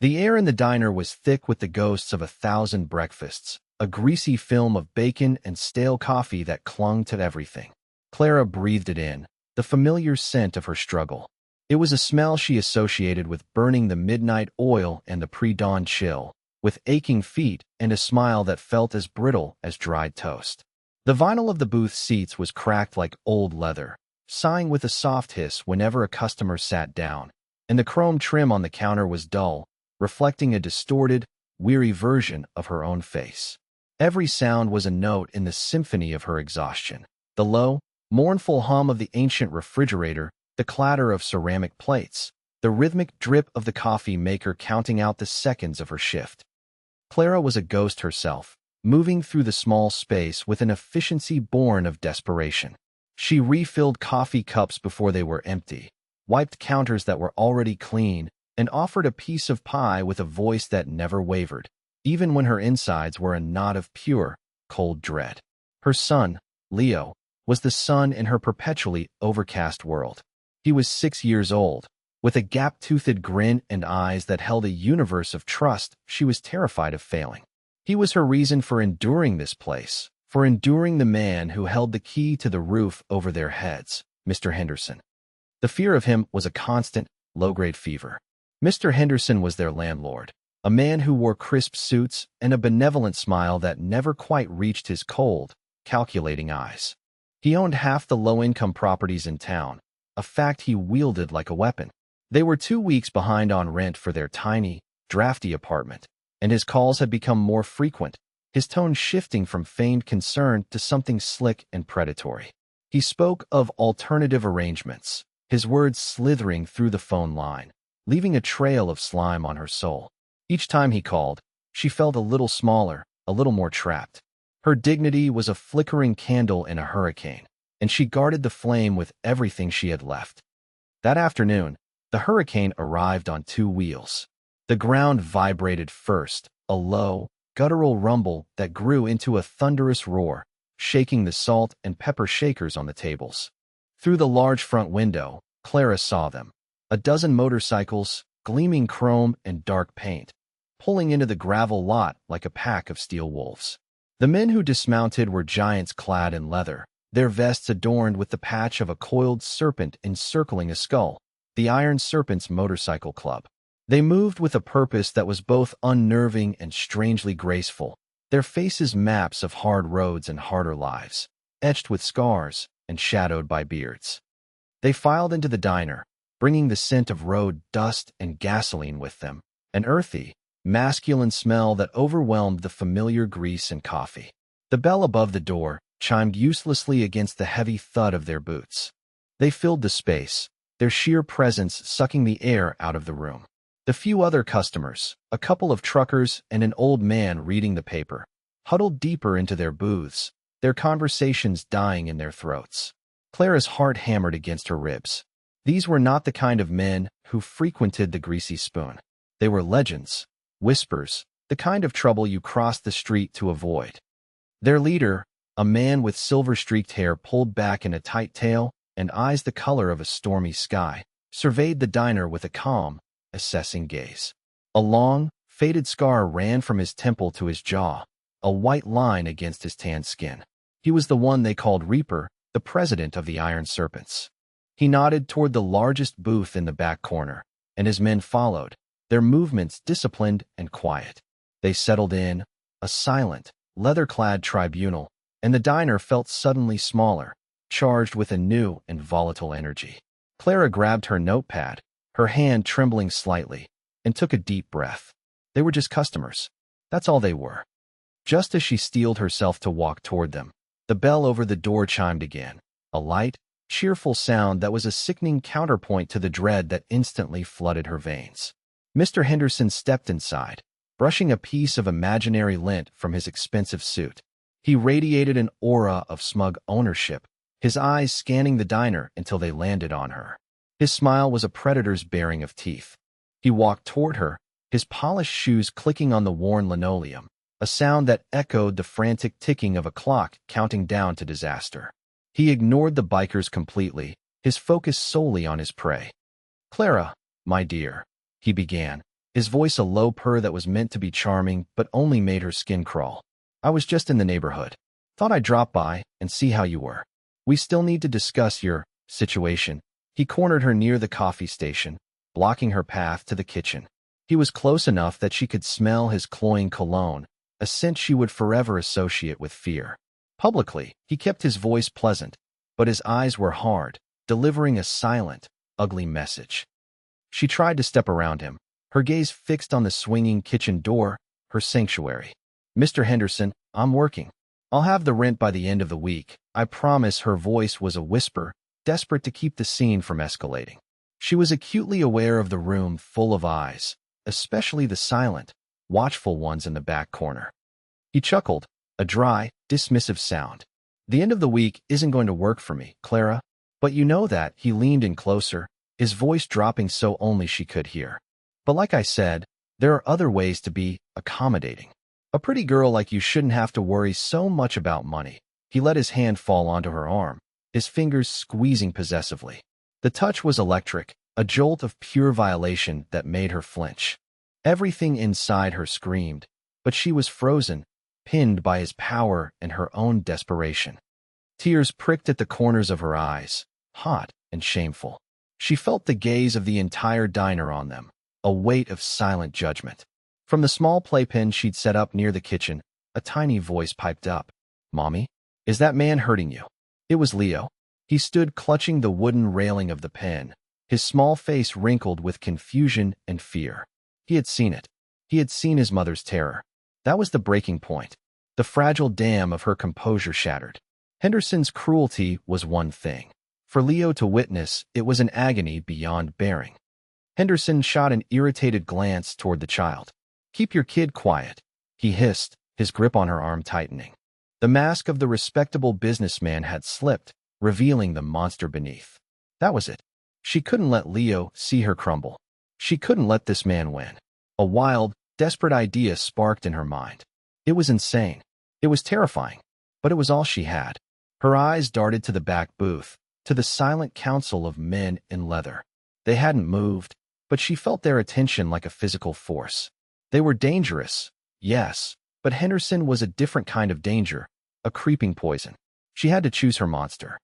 The air in the diner was thick with the ghosts of 1,000 breakfasts, a greasy film of bacon and stale coffee that clung to everything. Clara breathed it in, the familiar scent of her struggle. It was a smell she associated with burning the midnight oil and the pre-dawn chill, with aching feet and a smile that felt as brittle as dried toast. The vinyl of the booth seats was cracked like old leather, sighing with a soft hiss whenever a customer sat down, and the chrome trim on the counter was dull, reflecting a distorted, weary version of her own face. Every sound was a note in the symphony of her exhaustion. The low, mournful hum of the ancient refrigerator, the clatter of ceramic plates, the rhythmic drip of the coffee maker counting out the seconds of her shift. Clara was a ghost herself, moving through the small space with an efficiency born of desperation. She refilled coffee cups before they were empty, wiped counters that were already clean, and offered a piece of pie with a voice that never wavered, even when her insides were a knot of pure, cold dread. Her son, Leo, was the sun in her perpetually overcast world. He was 6 years old, with a gap-toothed grin and eyes that held a universe of trust she was terrified of failing. He was her reason for enduring this place, for enduring the man who held the key to the roof over their heads, Mr. Henderson. The fear of him was a constant, low-grade fever. Mr. Henderson was their landlord, a man who wore crisp suits and a benevolent smile that never quite reached his cold, calculating eyes. He owned half the low-income properties in town, a fact he wielded like a weapon. They were 2 weeks behind on rent for their tiny, drafty apartment, and his calls had become more frequent, his tone shifting from feigned concern to something slick and predatory. He spoke of alternative arrangements, his words slithering through the phone line, leaving a trail of slime on her soul. Each time he called, she felt a little smaller, a little more trapped. Her dignity was a flickering candle in a hurricane, and she guarded the flame with everything she had left. That afternoon, the hurricane arrived on 2 wheels. The ground vibrated first, a low, guttural rumble that grew into a thunderous roar, shaking the salt and pepper shakers on the tables. Through the large front window, Clara saw them, a dozen motorcycles, gleaming chrome and dark paint, pulling into the gravel lot like a pack of steel wolves. The men who dismounted were giants clad in leather, their vests adorned with the patch of a coiled serpent encircling a skull, the Iron Serpent's motorcycle club. They moved with a purpose that was both unnerving and strangely graceful, their faces maps of hard roads and harder lives, etched with scars and shadowed by beards. They filed into the diner, bringing the scent of road dust and gasoline with them, an earthy, masculine smell that overwhelmed the familiar grease and coffee. The bell above the door chimed uselessly against the heavy thud of their boots. They filled the space, their sheer presence sucking the air out of the room. The few other customers, a couple of truckers and an old man reading the paper, huddled deeper into their booths, their conversations dying in their throats. Clara's heart hammered against her ribs. These were not the kind of men who frequented the Greasy Spoon. They were legends, whispers, the kind of trouble you crossed the street to avoid. Their leader, a man with silver-streaked hair pulled back in a tight tail and eyes the color of a stormy sky, surveyed the diner with a calm, assessing gaze. A long, faded scar ran from his temple to his jaw, a white line against his tanned skin. He was the one they called Reaper, the president of the Iron Serpents. He nodded toward the largest booth in the back corner, and his men followed, their movements disciplined and quiet. They settled in, a silent, leather-clad tribunal, and the diner felt suddenly smaller, charged with a new and volatile energy. Clara grabbed her notepad, her hand trembling slightly, and took a deep breath. They were just customers. That's all they were. Just as she steeled herself to walk toward them, the bell over the door chimed again, a light, cheerful sound that was a sickening counterpoint to the dread that instantly flooded her veins. Mr. Henderson stepped inside, brushing a piece of imaginary lint from his expensive suit. He radiated an aura of smug ownership, his eyes scanning the diner until they landed on her. His smile was a predator's baring of teeth. He walked toward her, his polished shoes clicking on the worn linoleum, a sound that echoed the frantic ticking of a clock counting down to disaster. He ignored the bikers completely, his focus solely on his prey. "Clara, my dear," he began, his voice a low purr that was meant to be charming but only made her skin crawl. I was just in the neighborhood. Thought I'd drop by and see how you were. We still need to discuss your situation. He cornered her near the coffee station, blocking her path to the kitchen. He was close enough that she could smell his cloying cologne, a scent she would forever associate with fear. Publicly, he kept his voice pleasant, but his eyes were hard, delivering a silent, ugly message. She tried to step around him, her gaze fixed on the swinging kitchen door, her sanctuary. Mr. Henderson, I'm working. I'll have the rent by the end of the week. I promise. Her voice was a whisper, desperate to keep the scene from escalating. She was acutely aware of the room full of eyes, especially the silent, watchful ones in the back corner. He chuckled, a dry, dismissive sound. The end of the week isn't going to work for me, Clara. But you know that. He leaned in closer, his voice dropping so only she could hear. But like I said, there are other ways to be accommodating. A pretty girl like you shouldn't have to worry so much about money. He let his hand fall onto her arm, his fingers squeezing possessively. The touch was electric, a jolt of pure violation that made her flinch. Everything inside her screamed, but she was frozen, pinned by his power and her own desperation. Tears pricked at the corners of her eyes, hot and shameful. She felt the gaze of the entire diner on them, a weight of silent judgment. From the small playpen she'd set up near the kitchen, a tiny voice piped up. Mommy, is that man hurting you? It was Leo. He stood clutching the wooden railing of the pen, his small face wrinkled with confusion and fear. He had seen it. He had seen his mother's terror. That was the breaking point. The fragile dam of her composure shattered. Henderson's cruelty was one thing. For Leo to witness, it was an agony beyond bearing. Henderson shot an irritated glance toward the child. Keep your kid quiet, he hissed, his grip on her arm tightening. The mask of the respectable businessman had slipped, revealing the monster beneath. That was it. She couldn't let Leo see her crumble. She couldn't let this man win. A wild, desperate idea sparked in her mind. It was insane. It was terrifying. But it was all she had. Her eyes darted to the back booth, to the silent council of men in leather. They hadn't moved, but she felt their attention like a physical force. They were dangerous, yes, but Henderson was a different kind of danger, a creeping poison. She had to choose her monster.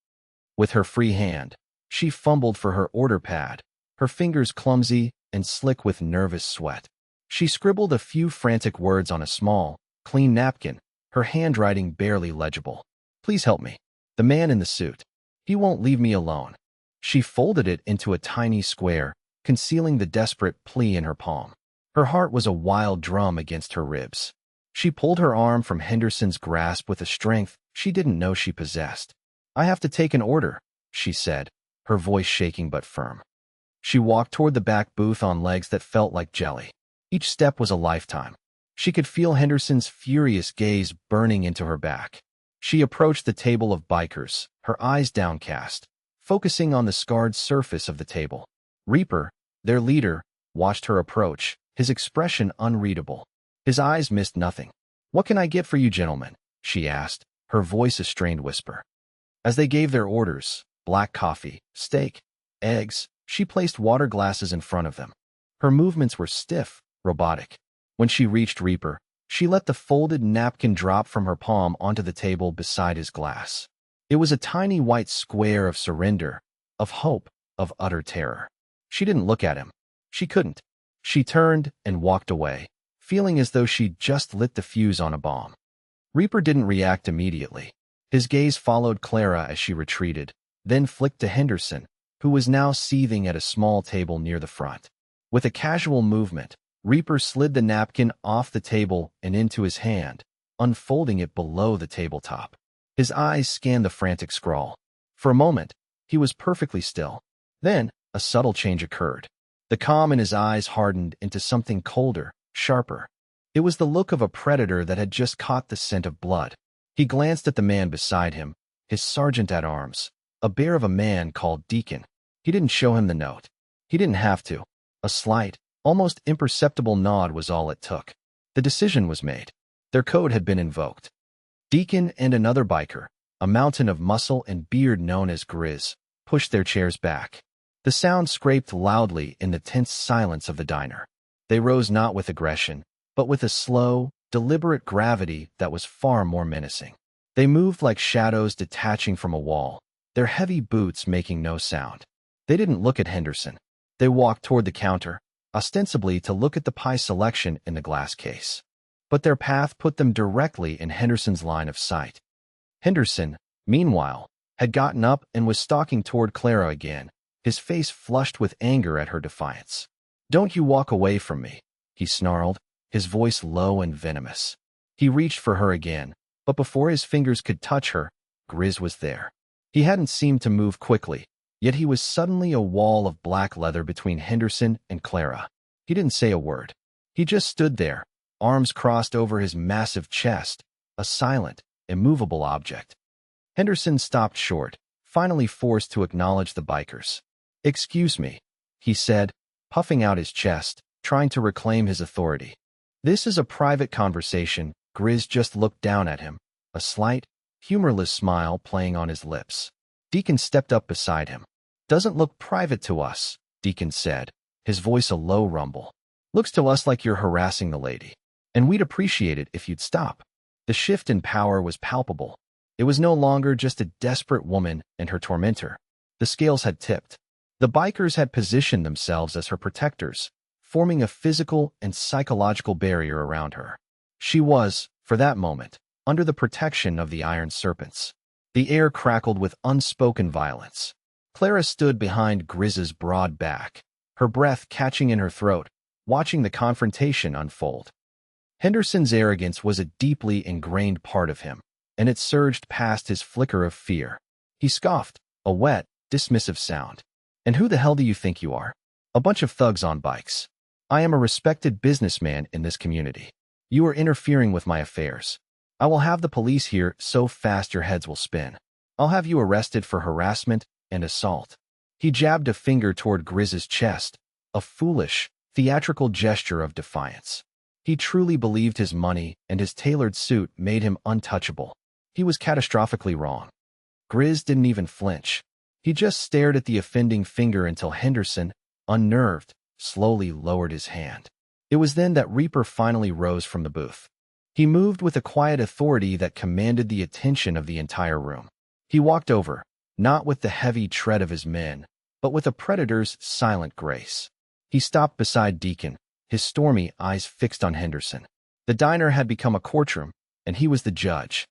With her free hand, she fumbled for her order pad, her fingers clumsy and slick with nervous sweat. She scribbled a few frantic words on a small, clean napkin, her handwriting barely legible. Please help me. The man in the suit. He won't leave me alone. She folded it into a tiny square, concealing the desperate plea in her palm. Her heart was a wild drum against her ribs. She pulled her arm from Henderson's grasp with a strength she didn't know she possessed. I have to take an order, she said, her voice shaking but firm. She walked toward the back booth on legs that felt like jelly. Each step was a lifetime. She could feel Henderson's furious gaze burning into her back. She approached the table of bikers, her eyes downcast, focusing on the scarred surface of the table. Reaper, their leader, watched her approach, his expression unreadable. His eyes missed nothing. What can I get for you gentlemen? She asked, her voice a strained whisper. As they gave their orders, black coffee, steak, eggs, she placed water glasses in front of them. Her movements were stiff, robotic. When she reached Reaper, she let the folded napkin drop from her palm onto the table beside his glass. It was a tiny white square of surrender, of hope, of utter terror. She didn't look at him. She couldn't. She turned and walked away, feeling as though she'd just lit the fuse on a bomb. Reaper didn't react immediately. His gaze followed Clara as she retreated, then flicked to Henderson, who was now seething at a small table near the front. With a casual movement, Reaper slid the napkin off the table and into his hand, unfolding it below the tabletop. His eyes scanned the frantic scrawl. For a moment, he was perfectly still. Then, a subtle change occurred. The calm in his eyes hardened into something colder, sharper. It was the look of a predator that had just caught the scent of blood. He glanced at the man beside him, his sergeant-at-arms, a bear of a man called Deacon. He didn't show him the note. He didn't have to. A slight, almost imperceptible nod was all it took. The decision was made. Their code had been invoked. Deacon and another biker, a mountain of muscle and beard known as Grizz, pushed their chairs back. The sound scraped loudly in the tense silence of the diner. They rose not with aggression, but with a slow, deliberate gravity that was far more menacing. They moved like shadows detaching from a wall, their heavy boots making no sound. They didn't look at Henderson. They walked toward the counter, ostensibly to look at the pie selection in the glass case. But their path put them directly in Henderson's line of sight. Henderson, meanwhile, had gotten up and was stalking toward Clara again, his face flushed with anger at her defiance. "Don't you walk away from me," he snarled, his voice low and venomous. He reached for her again, but before his fingers could touch her, Grizz was there. He hadn't seemed to move quickly, yet he was suddenly a wall of black leather between Henderson and Clara. He didn't say a word. He just stood there, arms crossed over his massive chest, a silent, immovable object. Henderson stopped short, finally forced to acknowledge the bikers. "Excuse me," he said, puffing out his chest, trying to reclaim his authority. "This is a private conversation." Grizz just looked down at him, a slight, humorless smile playing on his lips. Deacon stepped up beside him. "Doesn't look private to us," Deacon said, his voice a low rumble. "Looks to us like you're harassing the lady. And we'd appreciate it if you'd stop." The shift in power was palpable. It was no longer just a desperate woman and her tormentor. The scales had tipped. The bikers had positioned themselves as her protectors, forming a physical and psychological barrier around her. She was, for that moment, under the protection of the iron serpents. The air crackled with unspoken violence. Clara stood behind Grizz's broad back, her breath catching in her throat, watching the confrontation unfold. Henderson's arrogance was a deeply ingrained part of him, and it surged past his flicker of fear. He scoffed, a wet, dismissive sound. "And who the hell do you think you are? A bunch of thugs on bikes. I am a respected businessman in this community. You are interfering with my affairs. I will have the police here so fast your heads will spin. I'll have you arrested for harassment and assault." He jabbed a finger toward Grizz's chest, a foolish, theatrical gesture of defiance. He truly believed his money and his tailored suit made him untouchable. He was catastrophically wrong. Grizz didn't even flinch. He just stared at the offending finger until Henderson, unnerved, slowly lowered his hand. It was then that Reaper finally rose from the booth. He moved with a quiet authority that commanded the attention of the entire room. He walked over, not with the heavy tread of his men, but with a predator's silent grace. He stopped beside Deacon, his stormy eyes fixed on Henderson. The diner had become a courtroom, and he was the judge.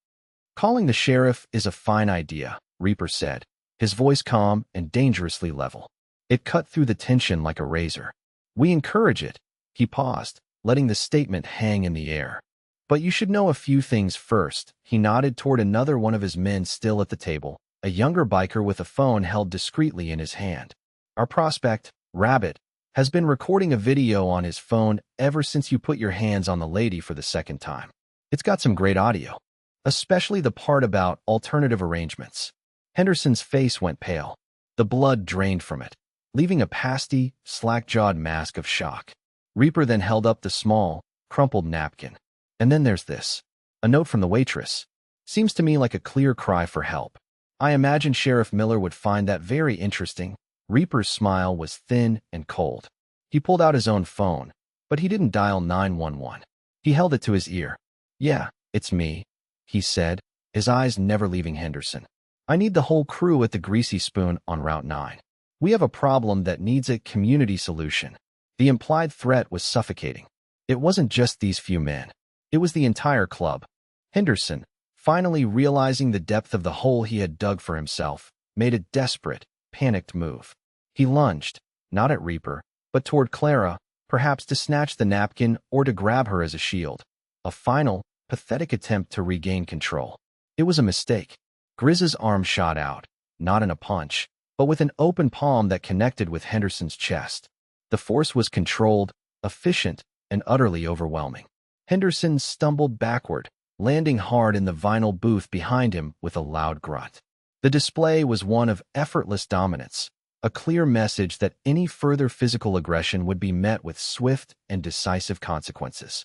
"Calling the sheriff is a fine idea," Reaper said, his voice calm and dangerously level. It cut through the tension like a razor. "We encourage it." He paused, letting the statement hang in the air. "But you should know a few things first." He nodded toward another one of his men still at the table, a younger biker with a phone held discreetly in his hand. "Our prospect, Rabbit, has been recording a video on his phone ever since you put your hands on the lady for the second time. It's got some great audio, especially the part about alternative arrangements." Henderson's face went pale. The blood drained from it, leaving a pasty, slack-jawed mask of shock. Reaper then held up the small, crumpled napkin. "And then there's this. A note from the waitress. Seems to me like a clear cry for help. I imagine Sheriff Miller would find that very interesting." Reaper's smile was thin and cold. He pulled out his own phone, but he didn't dial 911. He held it to his ear. "Yeah, it's me," he said, his eyes never leaving Henderson. "I need the whole crew at the Greasy Spoon on Route 9. We have a problem that needs a community solution." The implied threat was suffocating. It wasn't just these few men. It was the entire club. Henderson, finally realizing the depth of the hole he had dug for himself, made a desperate, panicked move. He lunged, not at Reaper, but toward Clara, perhaps to snatch the napkin or to grab her as a shield. A final, pathetic attempt to regain control. It was a mistake. Grizz's arm shot out, not in a punch, but with an open palm that connected with Henderson's chest. The force was controlled, efficient, and utterly overwhelming. Henderson stumbled backward, landing hard in the vinyl booth behind him with a loud grunt. The display was one of effortless dominance, a clear message that any further physical aggression would be met with swift and decisive consequences.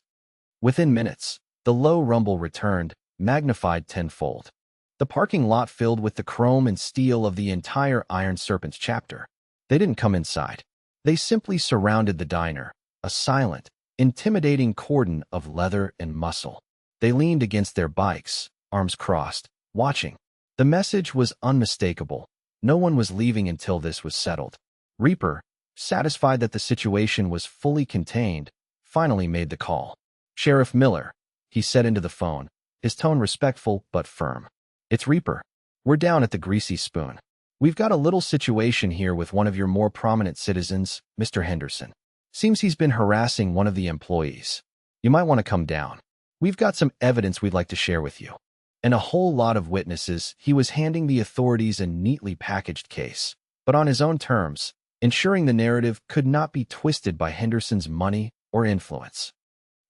Within minutes, the low rumble returned, magnified tenfold. The parking lot filled with the chrome and steel of the entire Iron Serpent's chapter. They didn't come inside. They simply surrounded the diner, a silent, intimidating cordon of leather and muscle. They leaned against their bikes, arms crossed, watching. The message was unmistakable. No one was leaving until this was settled. Reaper, satisfied that the situation was fully contained, finally made the call. "Sheriff Miller," he said into the phone, his tone respectful but firm. "It's Reaper. We're down at the Greasy Spoon. We've got a little situation here with one of your more prominent citizens, Mr. Henderson. Seems he's been harassing one of the employees. You might want to come down. We've got some evidence we'd like to share with you." And a whole lot of witnesses. He was handing the authorities a neatly packaged case, but on his own terms, ensuring the narrative could not be twisted by Henderson's money or influence.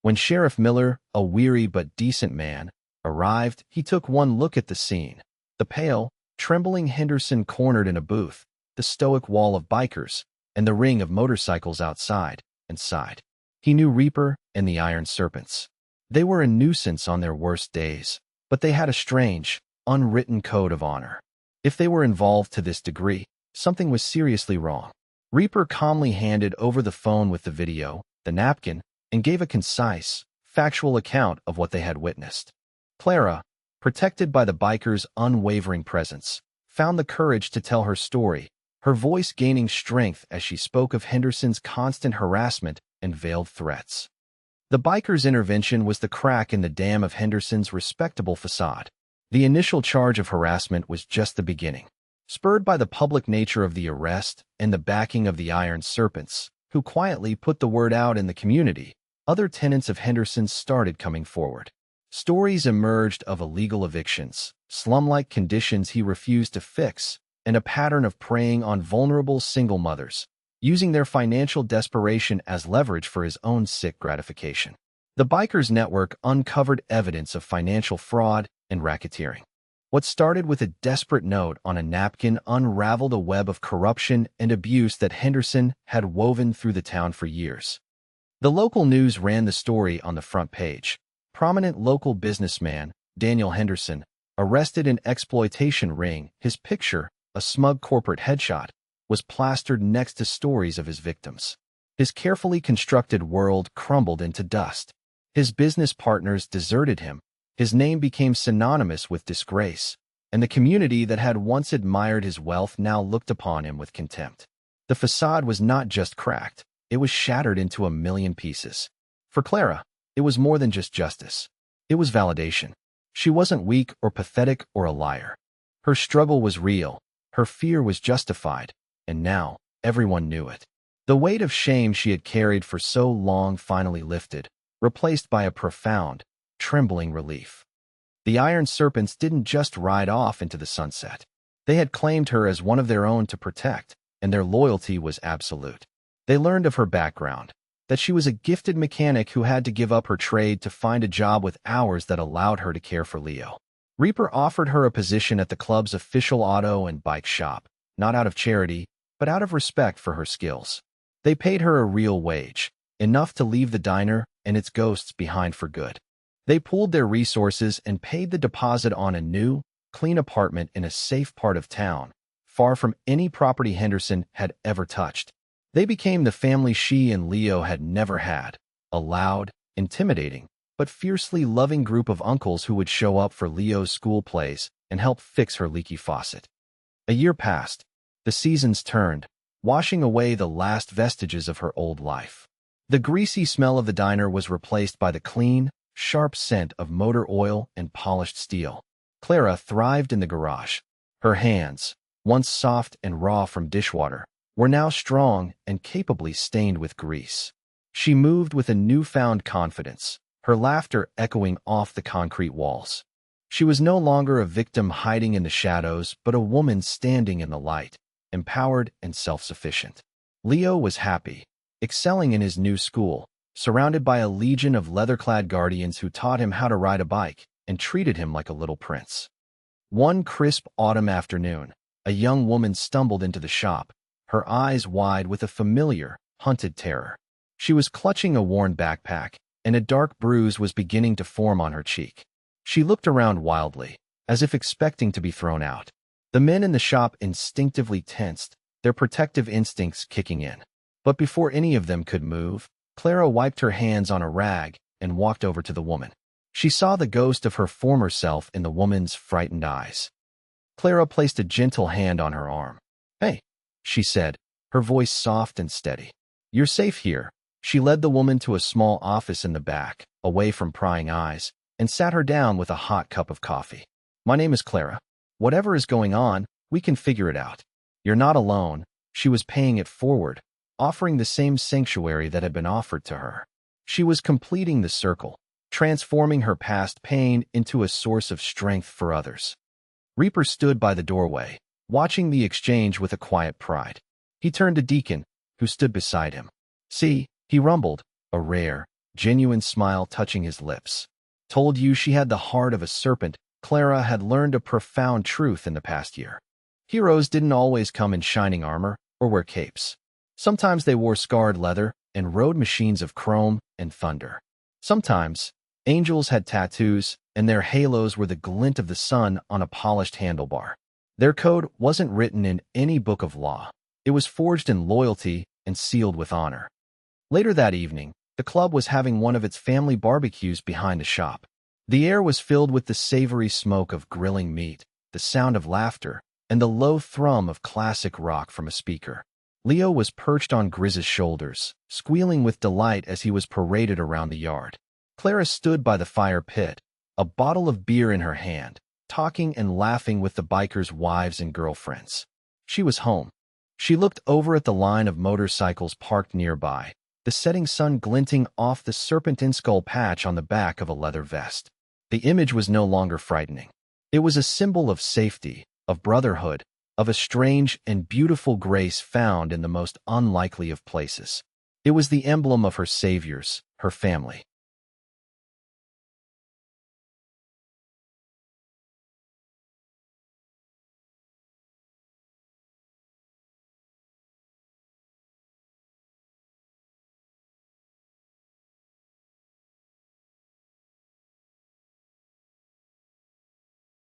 When Sheriff Miller, a weary but decent man, arrived, he took one look at the scene. The pale, trembling Henderson cornered in a booth, the stoic wall of bikers, and the ring of motorcycles outside, and sighed. He knew Reaper and the Iron Serpents. They were a nuisance on their worst days, but they had a strange, unwritten code of honor. If they were involved to this degree, something was seriously wrong. Reaper calmly handed over the phone with the video, the napkin, and gave a concise, factual account of what they had witnessed. Clara, protected by the biker's unwavering presence, found the courage to tell her story, her voice gaining strength as she spoke of Henderson's constant harassment and veiled threats. The biker's intervention was the crack in the dam of Henderson's respectable facade. The initial charge of harassment was just the beginning. Spurred by the public nature of the arrest and the backing of the Iron Serpents, who quietly put the word out in the community, other tenants of Henderson's started coming forward. Stories emerged of illegal evictions, slum-like conditions he refused to fix, and a pattern of preying on vulnerable single mothers, using their financial desperation as leverage for his own sick gratification. The bikers' network uncovered evidence of financial fraud and racketeering. What started with a desperate note on a napkin unraveled a web of corruption and abuse that Henderson had woven through the town for years. The local news ran the story on the front page. Prominent local businessman, Daniel Henderson, arrested in exploitation ring, his picture, a smug corporate headshot, was plastered next to stories of his victims. His carefully constructed world crumbled into dust. His business partners deserted him. His name became synonymous with disgrace, and the community that had once admired his wealth now looked upon him with contempt. The facade was not just cracked, it was shattered into a million pieces. For Clara, it was more than just justice. It was validation. She wasn't weak or pathetic or a liar. Her struggle was real, her fear was justified, and now everyone knew it. The weight of shame she had carried for so long finally lifted, replaced by a profound, trembling relief. The Iron Serpents didn't just ride off into the sunset. They had claimed her as one of their own to protect, and their loyalty was absolute. They learned of her background, that she was a gifted mechanic who had to give up her trade to find a job with hours that allowed her to care for Leo. Reaper offered her a position at the club's official auto and bike shop, not out of charity, but out of respect for her skills. They paid her a real wage, enough to leave the diner and its ghosts behind for good. They pooled their resources and paid the deposit on a new, clean apartment in a safe part of town, far from any property Henderson had ever touched. They became the family she and Leo had never had, a loud, intimidating, but fiercely loving group of uncles who would show up for Leo's school plays and help fix her leaky faucet. A year passed. The seasons turned, washing away the last vestiges of her old life. The greasy smell of the diner was replaced by the clean, sharp scent of motor oil and polished steel. Clara thrived in the garage. Her hands, once soft and raw from dishwater, were now strong and capably stained with grease. She moved with a newfound confidence, her laughter echoing off the concrete walls. She was no longer a victim hiding in the shadows, but a woman standing in the light, empowered and self-sufficient. Leo was happy, excelling in his new school, surrounded by a legion of leather-clad guardians who taught him how to ride a bike and treated him like a little prince. One crisp autumn afternoon, a young woman stumbled into the shop, her eyes wide with a familiar, hunted terror. She was clutching a worn backpack, and a dark bruise was beginning to form on her cheek. She looked around wildly, as if expecting to be thrown out. The men in the shop instinctively tensed, their protective instincts kicking in. But before any of them could move, Clara wiped her hands on a rag and walked over to the woman. She saw the ghost of her former self in the woman's frightened eyes. Clara placed a gentle hand on her arm. "Hey," she said, her voice soft and steady. "You're safe here." She led the woman to a small office in the back, away from prying eyes, and sat her down with a hot cup of coffee. "My name is Clara. Whatever is going on, we can figure it out. You're not alone." She was paying it forward, offering the same sanctuary that had been offered to her. She was completing the circle, transforming her past pain into a source of strength for others. Reaper stood by the doorway, watching the exchange with a quiet pride. He turned to Deacon, who stood beside him. "See," he rumbled, a rare, genuine smile touching his lips. "Told you she had the heart of a serpent." Clara had learned a profound truth in the past year. Heroes didn't always come in shining armor or wear capes. Sometimes they wore scarred leather and rode machines of chrome and thunder. Sometimes, angels had tattoos, and their halos were the glint of the sun on a polished handlebar. Their code wasn't written in any book of law. It was forged in loyalty and sealed with honor. Later that evening, the club was having one of its family barbecues behind the shop. The air was filled with the savory smoke of grilling meat, the sound of laughter, and the low thrum of classic rock from a speaker. Leo was perched on Grizz's shoulders, squealing with delight as he was paraded around the yard. Clara stood by the fire pit, a bottle of beer in her hand, talking and laughing with the bikers' wives and girlfriends. She was home. She looked over at the line of motorcycles parked nearby, the setting sun glinting off the serpentine skull patch on the back of a leather vest. The image was no longer frightening. It was a symbol of safety, of brotherhood, of a strange and beautiful grace found in the most unlikely of places. It was the emblem of her saviors, her family.